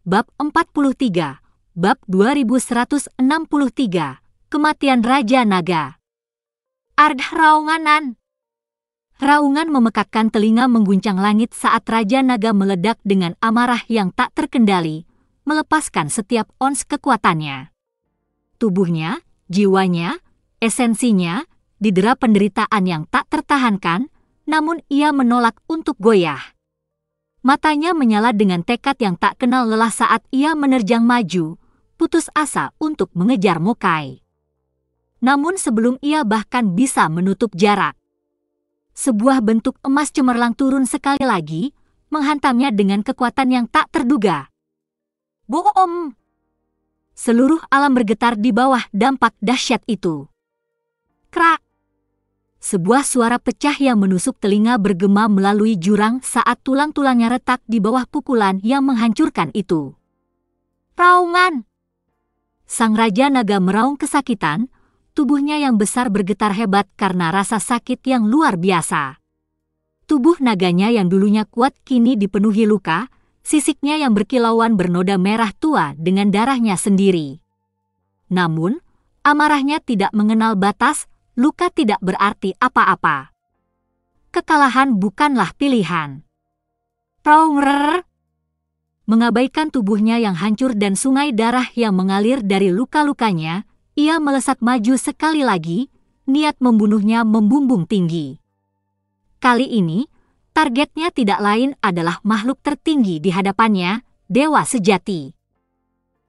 Bab 43, Bab 2163, Kematian Raja Naga. Ardh raunganan. Raungan memekakkan telinga mengguncang langit saat Raja Naga meledak dengan amarah yang tak terkendali, melepaskan setiap ons kekuatannya. Tubuhnya, jiwanya, esensinya, didera penderitaan yang tak tertahankan, namun ia menolak untuk goyah. Matanya menyala dengan tekad yang tak kenal lelah saat ia menerjang maju, putus asa untuk mengejar Mokai. Namun sebelum ia bahkan bisa menutup jarak, sebuah bentuk emas cemerlang turun sekali lagi, menghantamnya dengan kekuatan yang tak terduga. Boom! Seluruh alam bergetar di bawah dampak dahsyat itu. Krak! Sebuah suara pecah yang menusuk telinga bergema melalui jurang saat tulang-tulangnya retak di bawah pukulan yang menghancurkan itu. Raungan! Sang Raja Naga meraung kesakitan, tubuhnya yang besar bergetar hebat karena rasa sakit yang luar biasa. Tubuh naganya yang dulunya kuat kini dipenuhi luka, sisiknya yang berkilauan bernoda merah tua dengan darahnya sendiri. Namun, amarahnya tidak mengenal batas. Luka tidak berarti apa-apa. Kekalahan bukanlah pilihan. Praunger! Mengabaikan tubuhnya yang hancur dan sungai darah yang mengalir dari luka-lukanya, ia melesat maju sekali lagi, niat membunuhnya membumbung tinggi. Kali ini, targetnya tidak lain adalah makhluk tertinggi di hadapannya, Dewa Sejati.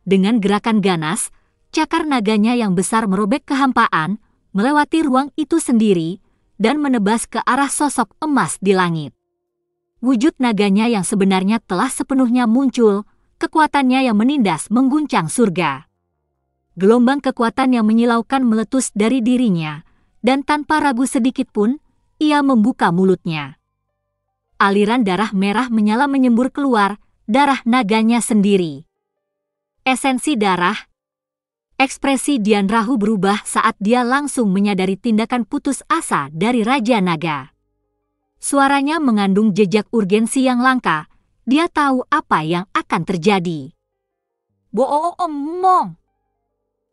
Dengan gerakan ganas, cakar naganya yang besar merobek kehampaan, melewati ruang itu sendiri, dan menebas ke arah sosok emas di langit. Wujud naganya yang sebenarnya telah sepenuhnya muncul, kekuatannya yang menindas mengguncang surga. Gelombang kekuatan yang menyilaukan meletus dari dirinya, dan tanpa ragu sedikit pun, ia membuka mulutnya. Aliran darah merah menyala menyembur keluar, darah naganya sendiri. Esensi darah. Ekspresi Dian Rahu berubah saat dia langsung menyadari tindakan putus asa dari Raja Naga. Suaranya mengandung jejak urgensi yang langka. Dia tahu apa yang akan terjadi. Boomong!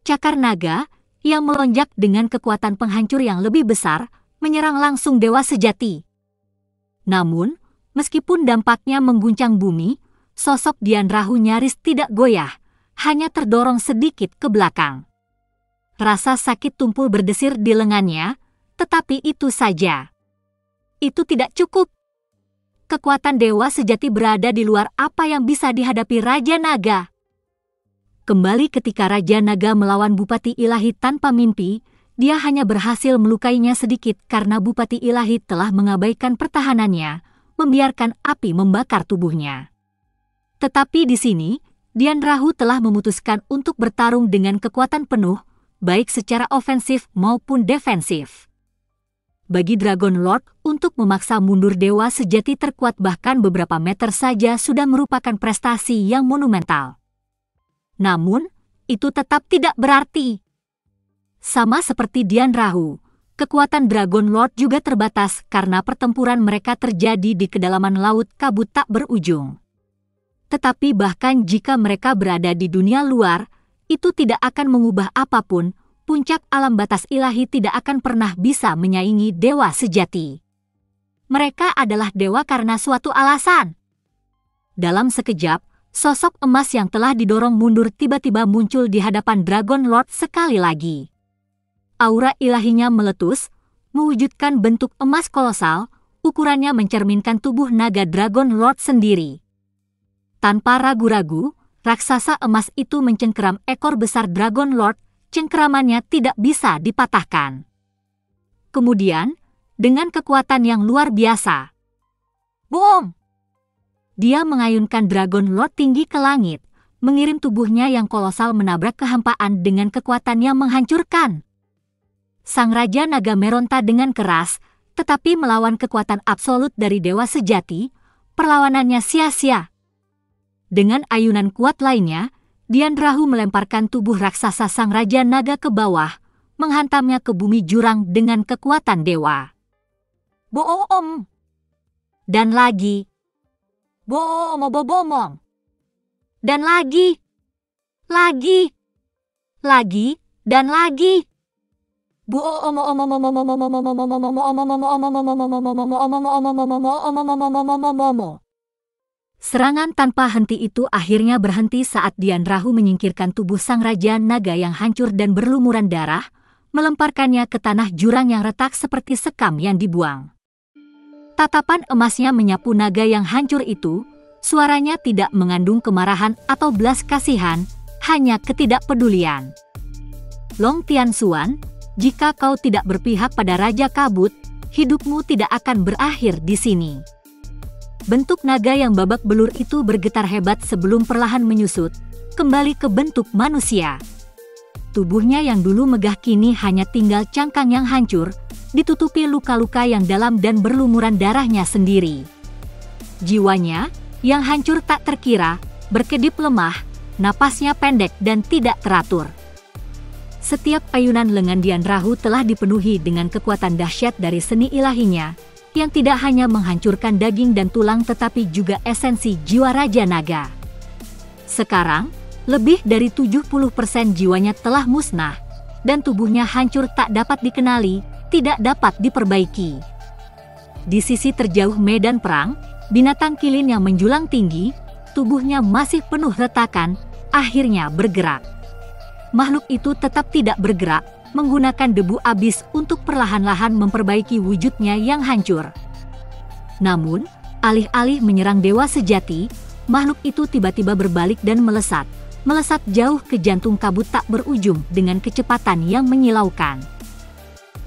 Cakar naga yang melonjak dengan kekuatan penghancur yang lebih besar menyerang langsung Dewa Sejati. Namun, meskipun dampaknya mengguncang bumi, sosok Dian Rahu nyaris tidak goyah. Hanya terdorong sedikit ke belakang. Rasa sakit tumpul berdesir di lengannya, tetapi itu saja. Itu tidak cukup. Kekuatan Dewa Sejati berada di luar apa yang bisa dihadapi Raja Naga. Kembali ketika Raja Naga melawan Bupati Ilahi tanpa mimpi, dia hanya berhasil melukainya sedikit karena Bupati Ilahi telah mengabaikan pertahanannya, membiarkan api membakar tubuhnya. Tetapi di sini, Dian Rahu telah memutuskan untuk bertarung dengan kekuatan penuh, baik secara ofensif maupun defensif. Bagi Dragon Lord, untuk memaksa mundur Dewa Sejati terkuat bahkan beberapa meter saja sudah merupakan prestasi yang monumental. Namun, itu tetap tidak berarti. Sama seperti Dian Rahu, kekuatan Dragon Lord juga terbatas karena pertempuran mereka terjadi di kedalaman laut kabut tak berujung. Tetapi bahkan jika mereka berada di dunia luar, itu tidak akan mengubah apapun, puncak alam batas ilahi tidak akan pernah bisa menyaingi Dewa Sejati. Mereka adalah dewa karena suatu alasan. Dalam sekejap, sosok emas yang telah didorong mundur tiba-tiba muncul di hadapan Dragon Lord sekali lagi. Aura ilahinya meletus, mewujudkan bentuk emas kolosal, ukurannya mencerminkan tubuh naga Dragon Lord sendiri. Tanpa ragu-ragu, raksasa emas itu mencengkeram ekor besar Dragon Lord, cengkeramannya tidak bisa dipatahkan. Kemudian, dengan kekuatan yang luar biasa, boom! Dia mengayunkan Dragon Lord tinggi ke langit, mengirim tubuhnya yang kolosal menabrak kehampaan dengan kekuatan yang menghancurkan. Sang Raja Naga meronta dengan keras, tetapi melawan kekuatan absolut dari Dewa Sejati, perlawanannya sia-sia. Dengan ayunan kuat lainnya, Dian Rahu melemparkan tubuh raksasa Sang Raja Naga ke bawah, menghantamnya ke bumi jurang dengan kekuatan dewa. Dan lagi. Bomong. dan lagi, dan lagi. Serangan tanpa henti itu akhirnya berhenti saat Dian Rahu menyingkirkan tubuh sang Raja Naga yang hancur dan berlumuran darah, melemparkannya ke tanah jurang yang retak seperti sekam yang dibuang. Tatapan emasnya menyapu naga yang hancur itu, suaranya tidak mengandung kemarahan atau belas kasihan, hanya ketidakpedulian. Long Tianxuan, jika kau tidak berpihak pada Raja Kabut, hidupmu tidak akan berakhir di sini. Bentuk naga yang babak belur itu bergetar hebat sebelum perlahan menyusut, kembali ke bentuk manusia. Tubuhnya yang dulu megah kini hanya tinggal cangkang yang hancur, ditutupi luka-luka yang dalam dan berlumuran darahnya sendiri. Jiwanya, yang hancur tak terkira, berkedip lemah, napasnya pendek dan tidak teratur. Setiap ayunan lengan Dian Rahu telah dipenuhi dengan kekuatan dahsyat dari seni ilahinya, yang tidak hanya menghancurkan daging dan tulang tetapi juga esensi jiwa Raja Naga. Sekarang, lebih dari 70% jiwanya telah musnah, dan tubuhnya hancur tak dapat dikenali, tidak dapat diperbaiki. Di sisi terjauh medan perang, binatang kilin yang menjulang tinggi, tubuhnya masih penuh retakan, akhirnya bergerak. Makhluk itu tetap tidak bergerak, menggunakan debu abis untuk perlahan-lahan memperbaiki wujudnya yang hancur. Namun, alih-alih menyerang dewa sejati, makhluk itu tiba-tiba berbalik dan melesat jauh ke jantung kabut tak berujung dengan kecepatan yang menyilaukan.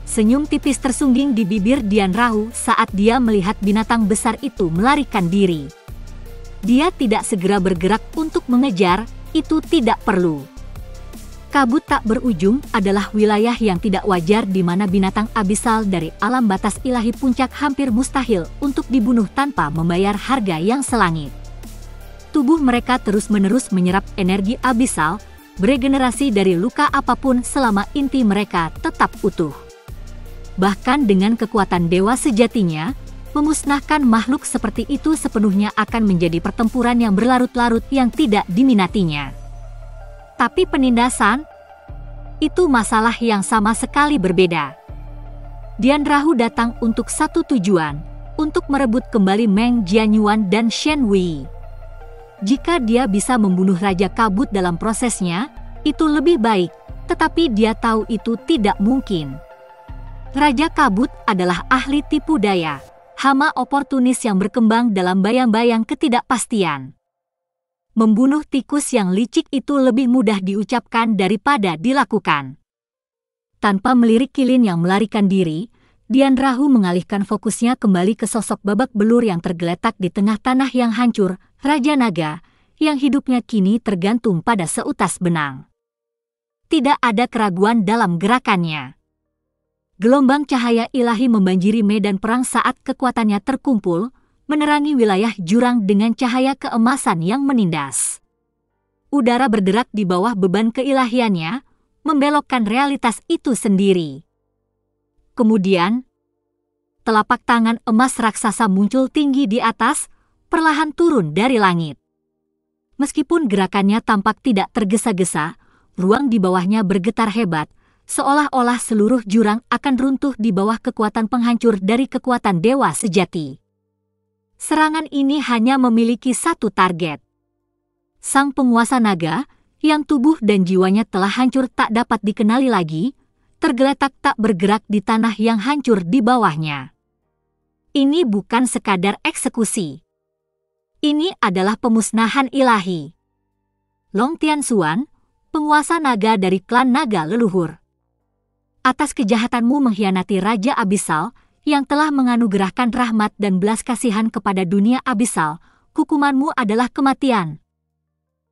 Senyum tipis tersungging di bibir Dian Rahu saat dia melihat binatang besar itu melarikan diri. Dia tidak segera bergerak untuk mengejar, itu tidak perlu. Kabut tak berujung adalah wilayah yang tidak wajar di mana binatang abisal dari alam batas ilahi puncak hampir mustahil untuk dibunuh tanpa membayar harga yang selangit. Tubuh mereka terus-menerus menyerap energi abisal, beregenerasi dari luka apapun selama inti mereka tetap utuh. Bahkan dengan kekuatan dewa sejatinya, memusnahkan makhluk seperti itu sepenuhnya akan menjadi pertempuran yang berlarut-larut yang tidak diminatinya. Tapi penindasan, itu masalah yang sama sekali berbeda. Dian Rahu datang untuk satu tujuan, untuk merebut kembali Meng Jianyuan dan Shen Wei. Jika dia bisa membunuh Raja Kabut dalam prosesnya, itu lebih baik, tetapi dia tahu itu tidak mungkin. Raja Kabut adalah ahli tipu daya, hama oportunis yang berkembang dalam bayang-bayang ketidakpastian. Membunuh tikus yang licik itu lebih mudah diucapkan daripada dilakukan. Tanpa melirik kilin yang melarikan diri, Dian Rahu mengalihkan fokusnya kembali ke sosok babak belur yang tergeletak di tengah tanah yang hancur, Raja Naga, yang hidupnya kini tergantung pada seutas benang. Tidak ada keraguan dalam gerakannya. Gelombang cahaya ilahi membanjiri medan perang saat kekuatannya terkumpul, menerangi wilayah jurang dengan cahaya keemasan yang menindas. Udara berderak di bawah beban keilahiannya, membelokkan realitas itu sendiri. Kemudian, telapak tangan emas raksasa muncul tinggi di atas, perlahan turun dari langit. Meskipun gerakannya tampak tidak tergesa-gesa, ruang di bawahnya bergetar hebat, seolah-olah seluruh jurang akan runtuh di bawah kekuatan penghancur dari kekuatan dewa sejati. Serangan ini hanya memiliki satu target. Sang penguasa naga, yang tubuh dan jiwanya telah hancur tak dapat dikenali lagi, tergeletak tak bergerak di tanah yang hancur di bawahnya. Ini bukan sekadar eksekusi. Ini adalah pemusnahan ilahi. Long Tianxuan, penguasa naga dari klan naga leluhur. Atas kejahatanmu mengkhianati Raja Abisal, yang telah menganugerahkan rahmat dan belas kasihan kepada dunia abisal, hukumanmu adalah kematian.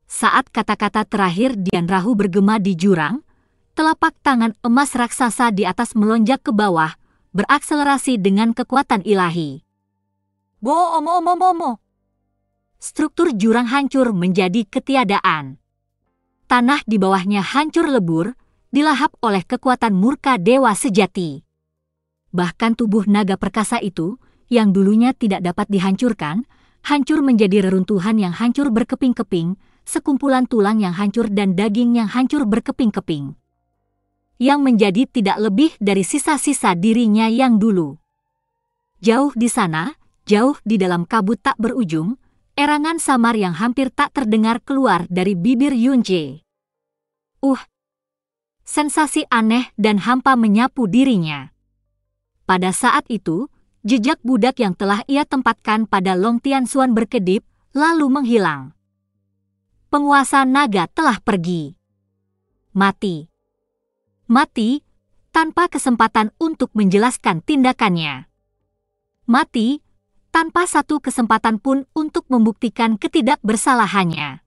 Saat kata-kata terakhir Dian Rahu bergema di jurang, telapak tangan emas raksasa di atas melonjak ke bawah, berakselerasi dengan kekuatan ilahi. Struktur jurang hancur menjadi ketiadaan. Tanah di bawahnya hancur lebur, dilahap oleh kekuatan murka dewa sejati. Bahkan tubuh naga perkasa itu, yang dulunya tidak dapat dihancurkan, hancur menjadi reruntuhan yang hancur berkeping-keping, sekumpulan tulang yang hancur dan daging yang hancur berkeping-keping. Yang menjadi tidak lebih dari sisa-sisa dirinya yang dulu. Jauh di sana, jauh di dalam kabut tak berujung, erangan samar yang hampir tak terdengar keluar dari bibir Yunce. Sensasi aneh dan hampa menyapu dirinya. Pada saat itu, jejak budak yang telah ia tempatkan pada Long Tianxuan berkedip, lalu menghilang. Penguasa naga telah pergi. Mati. Mati, tanpa kesempatan untuk menjelaskan tindakannya. Mati, tanpa satu kesempatan pun untuk membuktikan ketidakbersalahannya.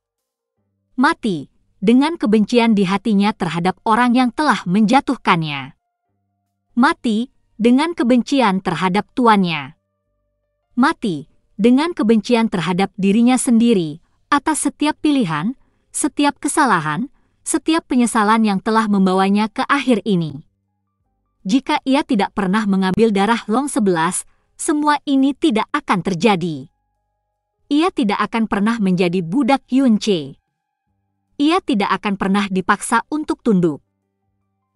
Mati, dengan kebencian di hatinya terhadap orang yang telah menjatuhkannya. Mati, dengan kebencian terhadap tuannya. Mati, dengan kebencian terhadap dirinya sendiri, atas setiap pilihan, setiap kesalahan, setiap penyesalan yang telah membawanya ke akhir ini. Jika ia tidak pernah mengambil darah Long 11, semua ini tidak akan terjadi. Ia tidak akan pernah menjadi budak Yunce. Ia tidak akan pernah dipaksa untuk tunduk.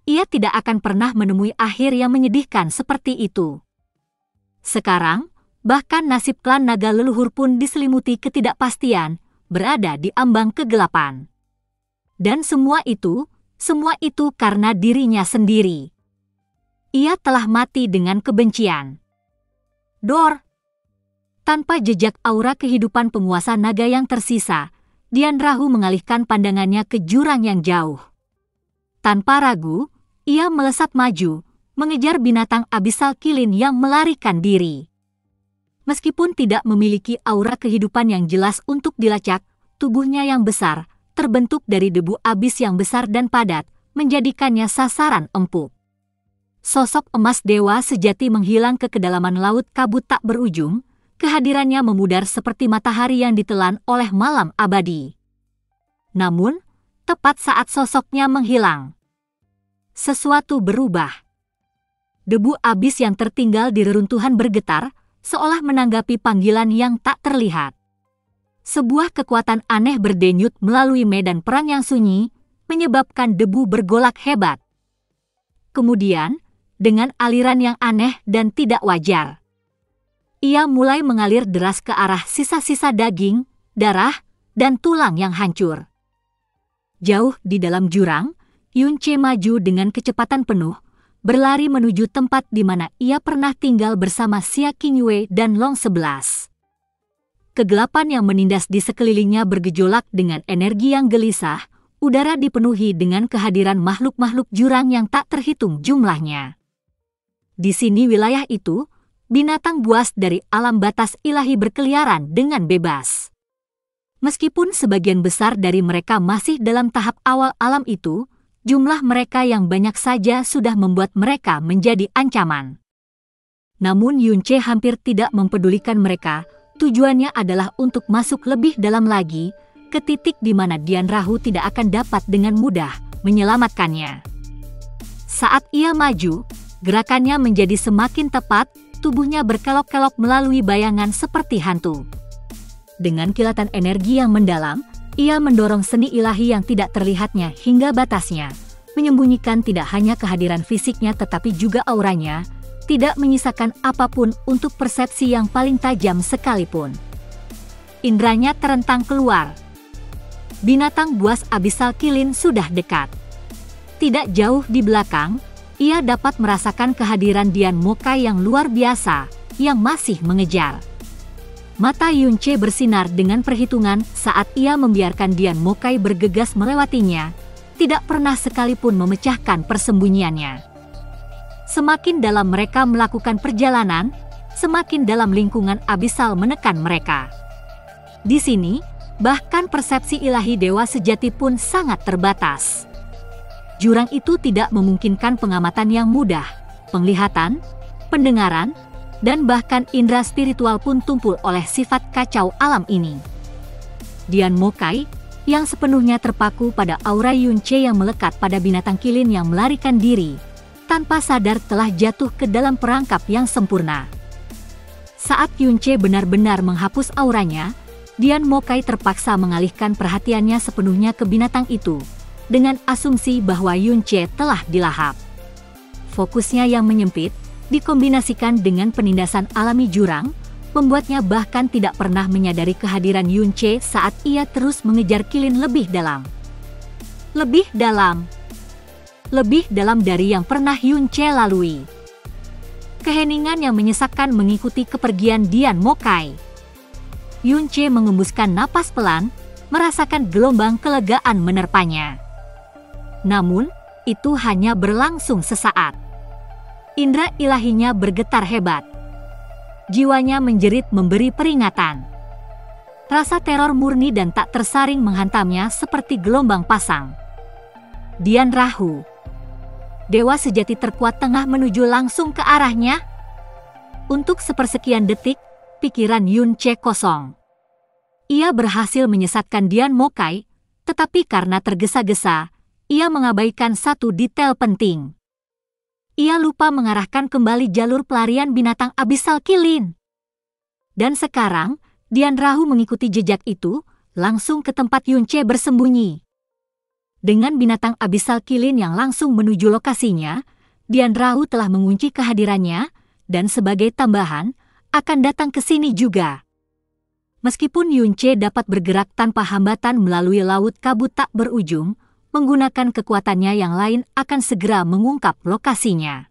Ia tidak akan pernah menemui akhir yang menyedihkan seperti itu. Sekarang, bahkan nasib klan naga leluhur pun diselimuti ketidakpastian, berada di ambang kegelapan. Dan semua itu karena dirinya sendiri. Ia telah mati dengan kebencian. Dor. Tanpa jejak aura kehidupan penguasa naga yang tersisa, Dian Rahu mengalihkan pandangannya ke jurang yang jauh. Tanpa ragu, ia melesat maju, mengejar binatang abisal kilin yang melarikan diri. Meskipun tidak memiliki aura kehidupan yang jelas untuk dilacak, tubuhnya yang besar, terbentuk dari debu abis yang besar dan padat, menjadikannya sasaran empuk. Sosok emas dewa sejati menghilang ke kedalaman laut kabut tak berujung, kehadirannya memudar seperti matahari yang ditelan oleh malam abadi. Namun, tepat saat sosoknya menghilang, sesuatu berubah. Debu abis yang tertinggal di reruntuhan bergetar, seolah menanggapi panggilan yang tak terlihat. Sebuah kekuatan aneh berdenyut melalui medan perang yang sunyi, menyebabkan debu bergolak hebat. Kemudian, dengan aliran yang aneh dan tidak wajar, ia mulai mengalir deras ke arah sisa-sisa daging, darah, dan tulang yang hancur. Jauh di dalam jurang, Yunce maju dengan kecepatan penuh, berlari menuju tempat di mana ia pernah tinggal bersama Xia Qingyue dan Long 11. Kegelapan yang menindas di sekelilingnya bergejolak dengan energi yang gelisah, udara dipenuhi dengan kehadiran makhluk-makhluk jurang yang tak terhitung jumlahnya. Di sini wilayah itu, binatang buas dari alam batas ilahi berkeliaran dengan bebas. Meskipun sebagian besar dari mereka masih dalam tahap awal alam itu, jumlah mereka yang banyak saja sudah membuat mereka menjadi ancaman. Namun Yunce hampir tidak mempedulikan mereka. Tujuannya adalah untuk masuk lebih dalam lagi, ke titik di mana Dian Rahu tidak akan dapat dengan mudah menyelamatkannya. Saat ia maju, gerakannya menjadi semakin tepat, tubuhnya berkelok-kelok melalui bayangan seperti hantu. Dengan kilatan energi yang mendalam, ia mendorong seni ilahi yang tidak terlihatnya hingga batasnya, menyembunyikan tidak hanya kehadiran fisiknya tetapi juga auranya, tidak menyisakan apapun untuk persepsi yang paling tajam sekalipun. Indranya terentang keluar. Binatang buas abisal kilin sudah dekat. Tidak jauh di belakang, ia dapat merasakan kehadiran Dian Mokai yang luar biasa, yang masih mengejar. Mata Yunce bersinar dengan perhitungan saat ia membiarkan Dian Mokai bergegas melewatinya, tidak pernah sekalipun memecahkan persembunyiannya. Semakin dalam mereka melakukan perjalanan, semakin dalam lingkungan abisal menekan mereka. Di sini, bahkan persepsi ilahi dewa sejati pun sangat terbatas. Jurang itu tidak memungkinkan pengamatan yang mudah, penglihatan, pendengaran, dan bahkan indera spiritual pun tumpul oleh sifat kacau alam ini. Dian Mokai, yang sepenuhnya terpaku pada aura Yunce yang melekat pada binatang kilin yang melarikan diri, tanpa sadar telah jatuh ke dalam perangkap yang sempurna. Saat Yunce benar-benar menghapus auranya, Dian Mokai terpaksa mengalihkan perhatiannya sepenuhnya ke binatang itu, dengan asumsi bahwa Yunche telah dilahap. Fokusnya yang menyempit, dikombinasikan dengan penindasan alami jurang, membuatnya bahkan tidak pernah menyadari kehadiran Yunche saat ia terus mengejar kilin lebih dalam. Lebih dalam. Lebih dalam dari yang pernah Yunche lalui. Keheningan yang menyesakkan mengikuti kepergian Dian Mokai. Yunche mengembuskan napas pelan, merasakan gelombang kelegaan menerpanya. Namun, itu hanya berlangsung sesaat. Indra ilahinya bergetar hebat. Jiwanya menjerit memberi peringatan. Rasa teror murni dan tak tersaring menghantamnya seperti gelombang pasang. Dian Rahu. Dewa sejati terkuat tengah menuju langsung ke arahnya. Untuk sepersekian detik, pikiran Yunche kosong. Ia berhasil menyesatkan Dian Mokai, tetapi karena tergesa-gesa, ia mengabaikan satu detail penting. Ia lupa mengarahkan kembali jalur pelarian binatang Abyssal Qilin. Dan sekarang, Dian Rahu mengikuti jejak itu, langsung ke tempat Yunche bersembunyi. Dengan binatang Abyssal Qilin yang langsung menuju lokasinya, Dian Rahu telah mengunci kehadirannya, dan sebagai tambahan, akan datang ke sini juga. Meskipun Yunche dapat bergerak tanpa hambatan melalui laut kabut tak berujung, menggunakan kekuatannya yang lain akan segera mengungkap lokasinya.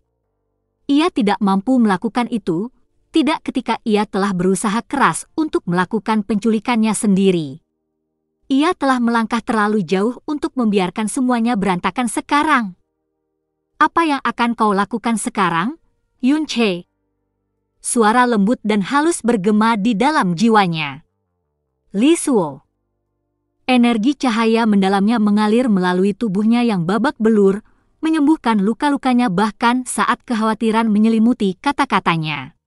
Ia tidak mampu melakukan itu, tidak ketika ia telah berusaha keras untuk melakukan penculikannya sendiri. Ia telah melangkah terlalu jauh untuk membiarkan semuanya berantakan sekarang. Apa yang akan kau lakukan sekarang, Yunche? Suara lembut dan halus bergema di dalam jiwanya. Li Suo. Energi cahaya mendalamnya mengalir melalui tubuhnya yang babak belur, menyembuhkan luka-lukanya bahkan saat kekhawatiran menyelimuti kata-katanya.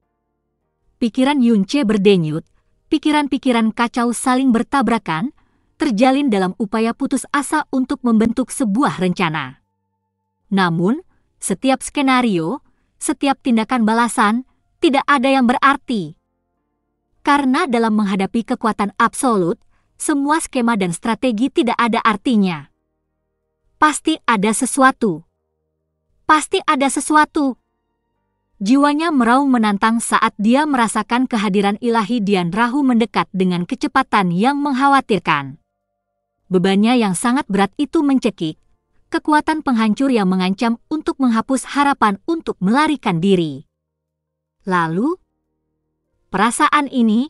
Pikiran Yunche berdenyut, pikiran-pikiran kacau saling bertabrakan, terjalin dalam upaya putus asa untuk membentuk sebuah rencana. Namun, setiap skenario, setiap tindakan balasan, tidak ada yang berarti. Karena dalam menghadapi kekuatan absolut, semua skema dan strategi tidak ada artinya. Pasti ada sesuatu. Pasti ada sesuatu. Jiwanya meraung menantang saat dia merasakan kehadiran ilahi Dian Rahu mendekat dengan kecepatan yang mengkhawatirkan. Bebannya yang sangat berat itu mencekik, kekuatan penghancur yang mengancam untuk menghapus harapan untuk melarikan diri. Lalu, perasaan ini.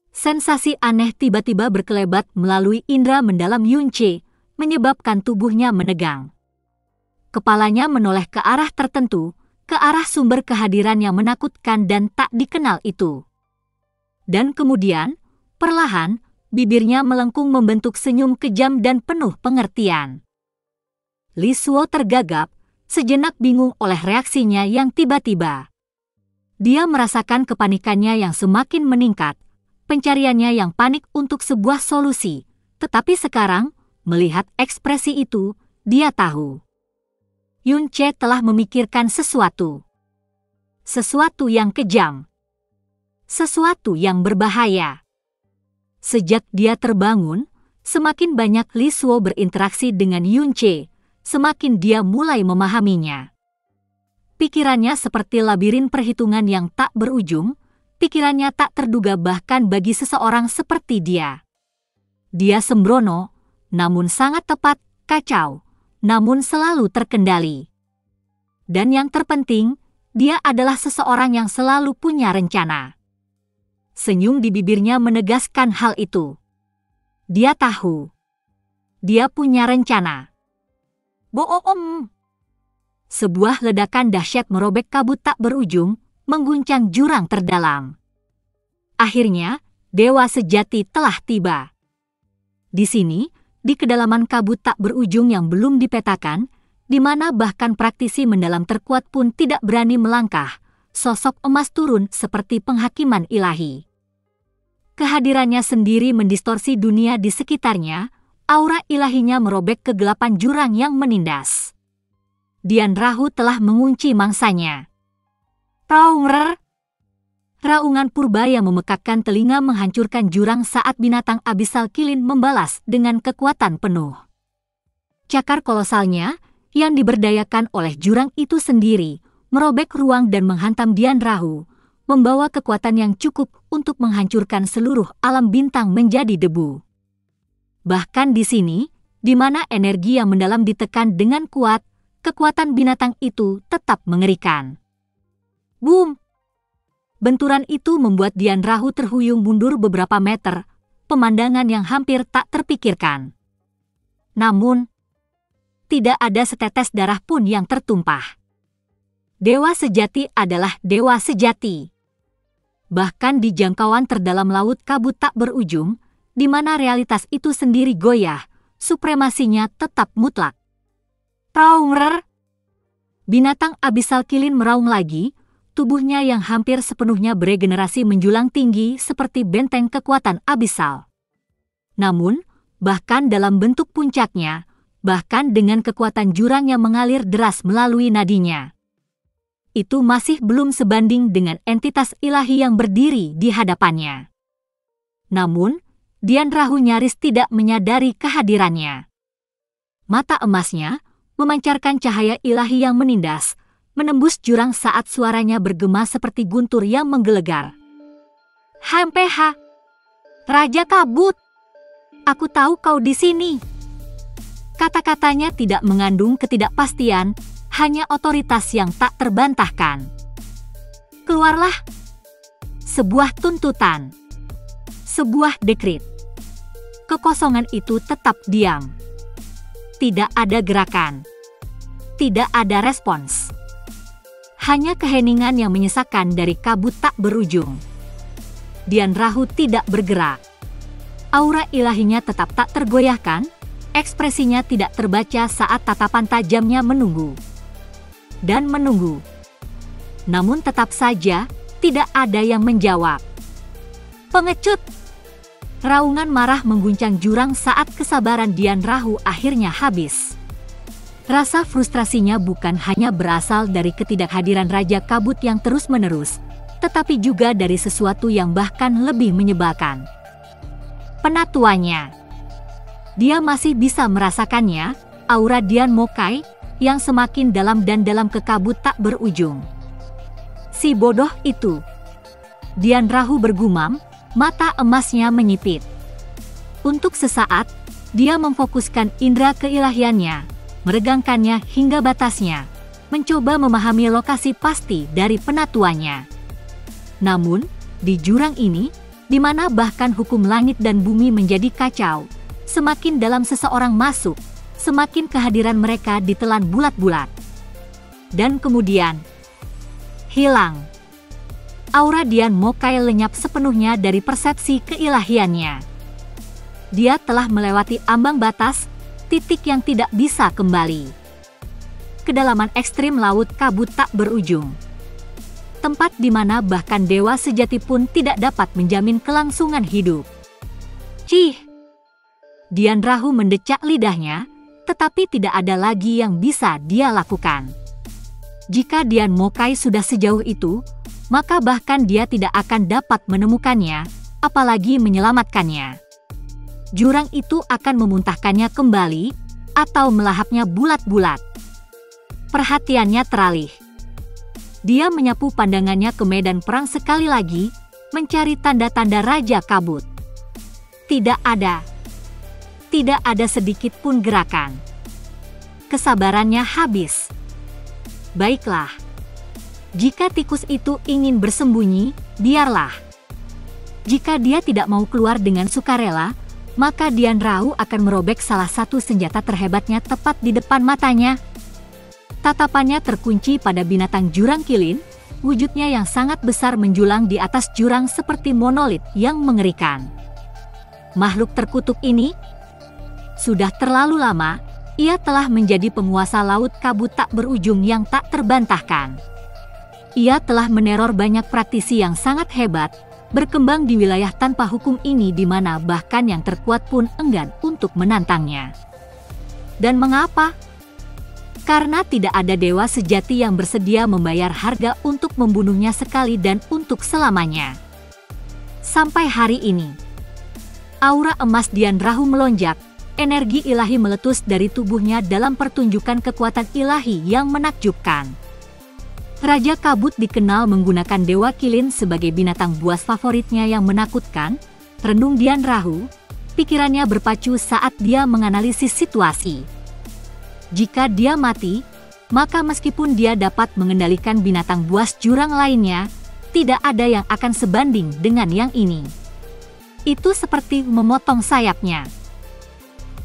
Sensasi aneh tiba-tiba berkelebat melalui indera mendalam Yunche, menyebabkan tubuhnya menegang. Kepalanya menoleh ke arah tertentu, ke arah sumber kehadiran yang menakutkan dan tak dikenal itu. Dan kemudian, perlahan, bibirnya melengkung membentuk senyum kejam dan penuh pengertian. Li Suo tergagap, sejenak bingung oleh reaksinya yang tiba-tiba. Dia merasakan kepanikannya yang semakin meningkat, pencariannya yang panik untuk sebuah solusi. Tetapi sekarang, melihat ekspresi itu, dia tahu. Yunche telah memikirkan sesuatu. Sesuatu yang kejam. Sesuatu yang berbahaya. Sejak dia terbangun, semakin banyak Li Suo berinteraksi dengan Yunche, semakin dia mulai memahaminya. Pikirannya seperti labirin perhitungan yang tak berujung, pikirannya tak terduga bahkan bagi seseorang seperti dia. Dia sembrono, namun sangat tepat, kacau, namun selalu terkendali. Dan yang terpenting, dia adalah seseorang yang selalu punya rencana. Senyum di bibirnya menegaskan hal itu. Dia tahu. Dia punya rencana. Boom! Sebuah ledakan dahsyat merobek kabut tak berujung, mengguncang jurang terdalam. Akhirnya, dewa sejati telah tiba. Di sini, di kedalaman kabut tak berujung yang belum dipetakan, di mana bahkan praktisi mendalam terkuat pun tidak berani melangkah, sosok emas turun seperti penghakiman ilahi. Kehadirannya sendiri mendistorsi dunia di sekitarnya, aura ilahinya merobek kegelapan jurang yang menindas. Dian Rahu telah mengunci mangsanya. Raunger! Raungan purba yang memekakkan telinga menghancurkan jurang saat binatang abisal Kilin membalas dengan kekuatan penuh. Cakar kolosalnya, yang diberdayakan oleh jurang itu sendiri, merobek ruang dan menghantam Dian Rahu, membawa kekuatan yang cukup untuk menghancurkan seluruh alam bintang menjadi debu. Bahkan di sini, di mana energi yang mendalam ditekan dengan kuat, kekuatan binatang itu tetap mengerikan. Boom! Benturan itu membuat Dian Rahu terhuyung mundur beberapa meter, pemandangan yang hampir tak terpikirkan. Namun, tidak ada setetes darah pun yang tertumpah. Dewa sejati adalah dewa sejati. Bahkan di jangkauan terdalam laut kabut tak berujung, di mana realitas itu sendiri goyah, supremasinya tetap mutlak. Raungrer! Binatang abisal Kilin meraung lagi, tubuhnya yang hampir sepenuhnya beregenerasi menjulang tinggi seperti benteng kekuatan abisal. Namun, bahkan dalam bentuk puncaknya, bahkan dengan kekuatan jurang yang mengalir deras melalui nadinya, itu masih belum sebanding dengan entitas ilahi yang berdiri di hadapannya. Namun, Dian Rahu nyaris tidak menyadari kehadirannya. Mata emasnya memancarkan cahaya ilahi yang menindas, menembus jurang saat suaranya bergema seperti guntur yang menggelegar. HMPH, Raja Kabut, aku tahu kau di sini. Kata-katanya tidak mengandung ketidakpastian, hanya otoritas yang tak terbantahkan. Keluarlah. Sebuah tuntutan. Sebuah dekrit. Kekosongan itu tetap diam. Tidak ada gerakan. Tidak ada respons. Hanya keheningan yang menyesakan dari kabut tak berujung. Dian Rahu tidak bergerak. Aura ilahinya tetap tak tergoyahkan, ekspresinya tidak terbaca saat tatapan tajamnya menunggu. Dan menunggu. Namun tetap saja, tidak ada yang menjawab. Pengecut! Raungan marah mengguncang jurang saat kesabaran Dian Rahu akhirnya habis. Rasa frustrasinya bukan hanya berasal dari ketidakhadiran Raja Kabut yang terus-menerus, tetapi juga dari sesuatu yang bahkan lebih menyebalkan. Penatuannya. Dia masih bisa merasakannya, aura Dian Mokai, yang semakin dalam dan dalam ke kabut tak berujung. Si bodoh itu. Dian Rahu bergumam, mata emasnya menyipit. Untuk sesaat, dia memfokuskan indera keilahiannya, meregangkannya hingga batasnya, mencoba memahami lokasi pasti dari penatuannya. Namun, di jurang ini, di mana bahkan hukum langit dan bumi menjadi kacau, semakin dalam seseorang masuk, semakin kehadiran mereka ditelan bulat-bulat. Dan kemudian, hilang. Aura Dian Mokai lenyap sepenuhnya dari persepsi keilahiannya. Dia telah melewati ambang batas, titik yang tidak bisa kembali. Kedalaman ekstrim laut kabut tak berujung. Tempat di mana bahkan dewa sejati pun tidak dapat menjamin kelangsungan hidup. Cih! Dian Rahu mendecak lidahnya, tetapi tidak ada lagi yang bisa dia lakukan. Jika Dian Mokai sudah sejauh itu, maka bahkan dia tidak akan dapat menemukannya, apalagi menyelamatkannya. Jurang itu akan memuntahkannya kembali, atau melahapnya bulat-bulat. Perhatiannya teralih. Dia menyapu pandangannya ke medan perang sekali lagi, mencari tanda-tanda Raja Kabut. Tidak ada. Tidak ada sedikit pun gerakan. Kesabarannya habis. Baiklah. Jika tikus itu ingin bersembunyi, biarlah. Jika dia tidak mau keluar dengan sukarela, maka Dian Rahu akan merobek salah satu senjata terhebatnya tepat di depan matanya. Tatapannya terkunci pada binatang jurang Kilin, wujudnya yang sangat besar menjulang di atas jurang seperti monolit yang mengerikan. Makhluk terkutuk ini, sudah terlalu lama, ia telah menjadi penguasa laut kabut tak berujung yang tak terbantahkan. Ia telah meneror banyak praktisi yang sangat hebat, berkembang di wilayah tanpa hukum ini di mana bahkan yang terkuat pun enggan untuk menantangnya. Dan mengapa? Karena tidak ada dewa sejati yang bersedia membayar harga untuk membunuhnya sekali dan untuk selamanya. Sampai hari ini, aura emas Dian Rahu melonjak, energi ilahi meletus dari tubuhnya dalam pertunjukan kekuatan ilahi yang menakjubkan. Raja Kabut dikenal menggunakan Dewa Kilin sebagai binatang buas favoritnya yang menakutkan. Renung Dian Rahu, pikirannya berpacu saat dia menganalisis situasi. Jika dia mati, maka meskipun dia dapat mengendalikan binatang buas jurang lainnya, tidak ada yang akan sebanding dengan yang ini. Itu seperti memotong sayapnya.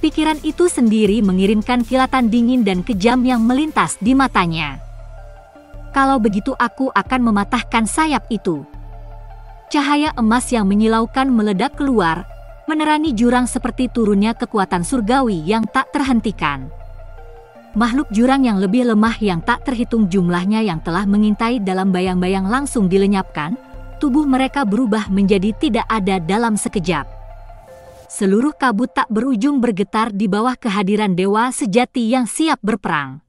Pikiran itu sendiri mengirimkan kilatan dingin dan kejam yang melintas di matanya. Kalau begitu aku akan mematahkan sayap itu. Cahaya emas yang menyilaukan meledak keluar, menerangi jurang seperti turunnya kekuatan surgawi yang tak terhentikan. Makhluk jurang yang lebih lemah yang tak terhitung jumlahnya yang telah mengintai dalam bayang-bayang langsung dilenyapkan, tubuh mereka berubah menjadi tidak ada dalam sekejap. Seluruh kabut tak berujung bergetar di bawah kehadiran dewa sejati yang siap berperang.